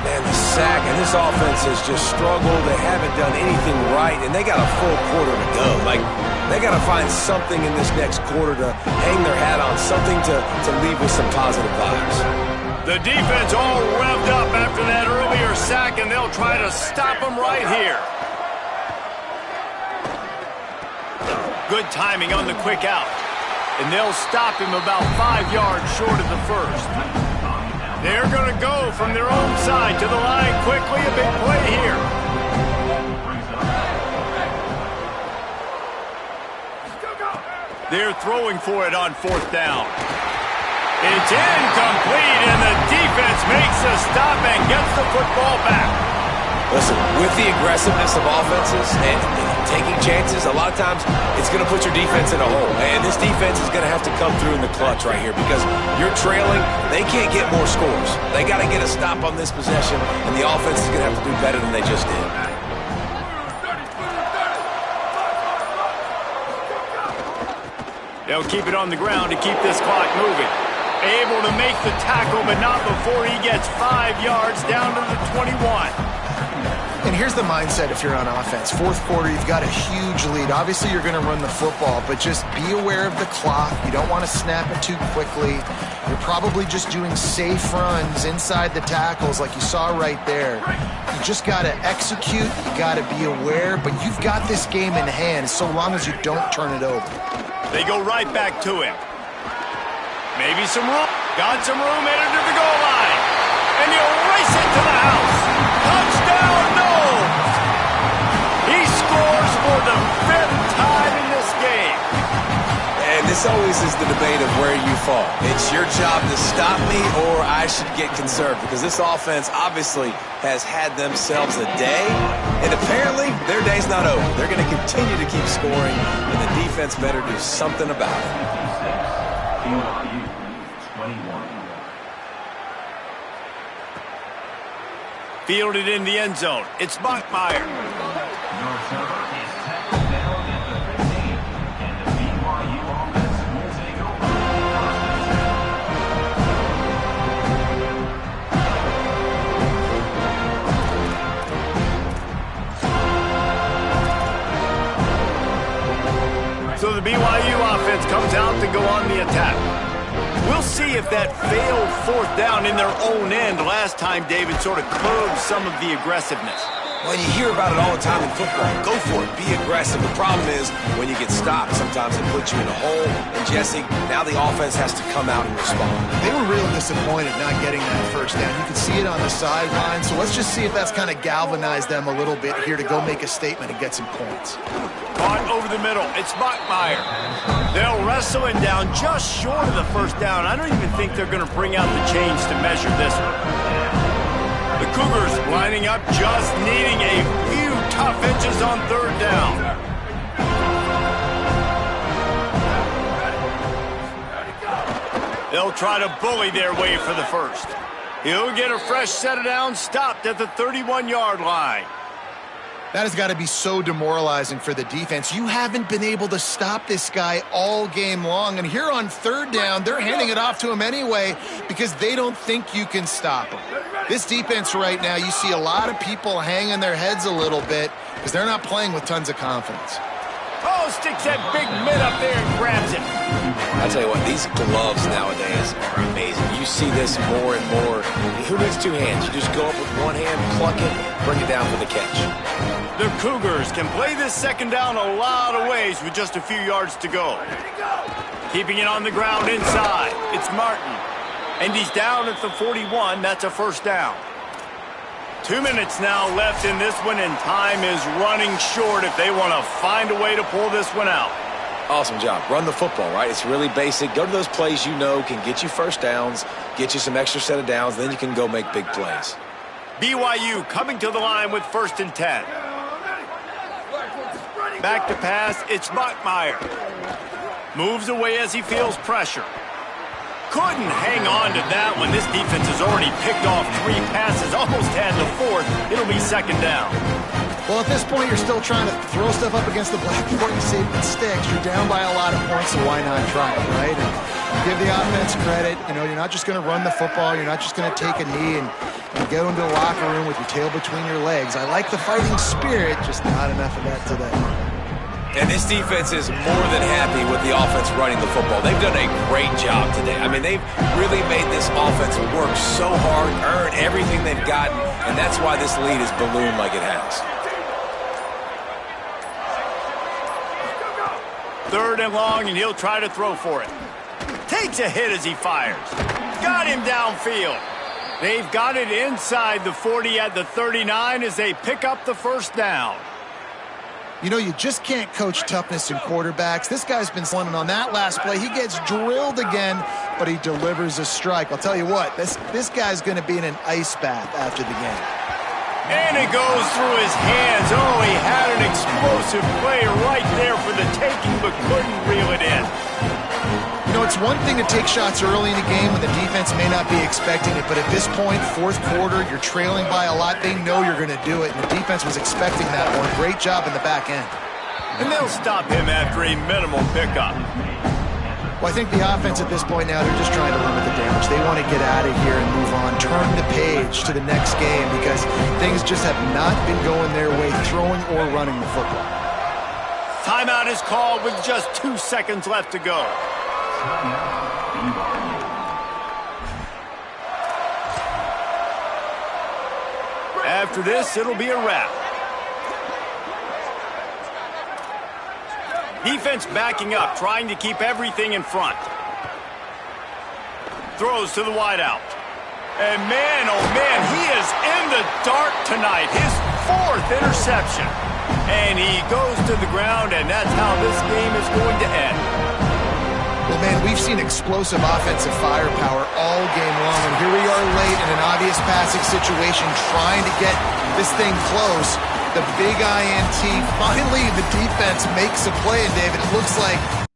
Man, the sack, and this offense has just struggled. They haven't done anything right, and they got a full quarter to go. Like, they got to find something in this next quarter to hang their hat on, something to leave with some positive vibes. The defense all revved up after that earlier sack, and they'll try to stop them right here. Good timing on the quick out. And they'll stop him about 5 yards short of the first. They're going to go from their own side to the line quickly. A big play here. They're throwing for it on fourth down. It's incomplete, and the defense makes a stop and gets the football back. Listen, with the aggressiveness of offenses and taking chances, a lot of times it's going to put your defense in a hole. And this defense is going to have to come through in the clutch right here because you're trailing. They can't get more scores. They got to get a stop on this possession, and the offense is going to have to do better than they just did. They'll keep it on the ground to keep this clock moving. Able to make the tackle, but not before he gets 5 yards down to the 21. And here's the mindset if you're on offense. Fourth quarter, you've got a huge lead. Obviously, you're going to run the football, but just be aware of the clock. You don't want to snap it too quickly. You're probably just doing safe runs inside the tackles like you saw right there. You just got to execute. You got to be aware, but you've got this game in hand so long as you don't turn it over. They go right back to him. Maybe some room. Got some room headed to the goal line. And he'll race it to the house. Touchdown, no! He scores for the 5th time in this game. And this always is the debate of where you fall. It's your job to stop me or I should get conserved because this offense obviously has had themselves a day. And apparently their day's not over. They're going to continue to keep scoring, and the defense better do something about it. BYU 21. Fielded in the end zone. It's Bachmeier. Your server is tackled down at the 15, and the BYU offense will take over. So the BYU offense comes out to go on the attack. We'll see if that failed fourth down in their own end last time, David, sort of curbed some of the aggressiveness. Well, you hear about it all the time in football. Go for it. Be aggressive. The problem is when you get stopped, sometimes it puts you in a hole. And, Jesse, now the offense has to come out and respond. They were real disappointed not getting that first down. You could see it on the sideline. So let's just see if that's kind of galvanized them a little bit here to go make a statement and get some points. Caught over the middle. It's Bachmeier. They'll wrestle him down just short of the first down. I don't even think they're going to bring out the chains to measure this one. The Cougars lining up, just needing a few tough inches on third down. They'll try to bully their way for the first. He'll get a fresh set of downs, stopped at the 31-yard line. That has got to be so demoralizing for the defense. You haven't been able to stop this guy all game long. And here on third down, they're handing it off to him anyway because they don't think you can stop him. This defense right now, you see a lot of people hanging their heads a little bit because they're not playing with tons of confidence. Oh, sticks that big mid up there and grabs it. I tell you what, these gloves nowadays are amazing. You see this more and more. Who needs two hands? You just go up with one hand, pluck it, bring it down for the catch. The Cougars can play this second down a lot of ways with just a few yards to go. Keeping it on the ground inside. It's Martin. And he's down at the 41. That's a first down. 2 minutes now left in this one, and time is running short if they want to find a way to pull this one out. Awesome job. Run the football, right? It's really basic. Go to those plays you know can get you first downs, get you some extra set of downs, then you can go make big plays. BYU coming to the line with 1st and 10. Back to pass, it's Bachmeier. Moves away as he feels pressure. Couldn't hang on to that one. This defense has already picked off 3 passes, almost had the 4th. It'll be 2nd down. Well, at this point, you're still trying to throw stuff up against the blackboard and see if it sticks. You're down by a lot of points, so why not try it, right? And give the offense credit. You know, you're not just going to run the football. You're not just going to take a knee and go into the locker room with your tail between your legs. I like the fighting spirit, just not enough of that today. And this defense is more than happy with the offense running the football. They've done a great job today. I mean, they've really made this offense work so hard, earn everything they've gotten, and that's why this lead is ballooned like it has. 3rd and long, and he'll try to throw for it. Takes a hit as he fires. Got him downfield. They've got it inside the 40 at the 39 as they pick up the 1st down. You know, you just can't coach toughness in quarterbacks. This guy's been running on that last play. He gets drilled again, but he delivers a strike. I'll tell you what, this guy's going to be in an ice bath after the game. And it goes through his hands. Oh, he had an explosive play right there for the taking, but couldn't reel it in. You know, it's one thing to take shots early in the game when the defense may not be expecting it, but at this point, 4th quarter, you're trailing by a lot. They know you're going to do it, and the defense was expecting that one. Great job in the back end. And they'll stop him after a minimal pickup. Well, I think the offense at this point now, they're just trying to limit the damage. They want to get out of here and move on, turn the page to the next game because things just have not been going their way, throwing or running the football. Timeout is called with just 2 seconds left to go. After this, it'll be a wrap. Defense backing up, trying to keep everything in front. Throws to the wideout. And man, oh man, he is in the dark tonight. His 4th interception. And he goes to the ground, and that's how this game is going to end. Well, man, we've seen explosive offensive firepower all game long, and here we are late in an obvious passing situation trying to get this thing close. The big INT, finally the defense makes a play, and David, it looks like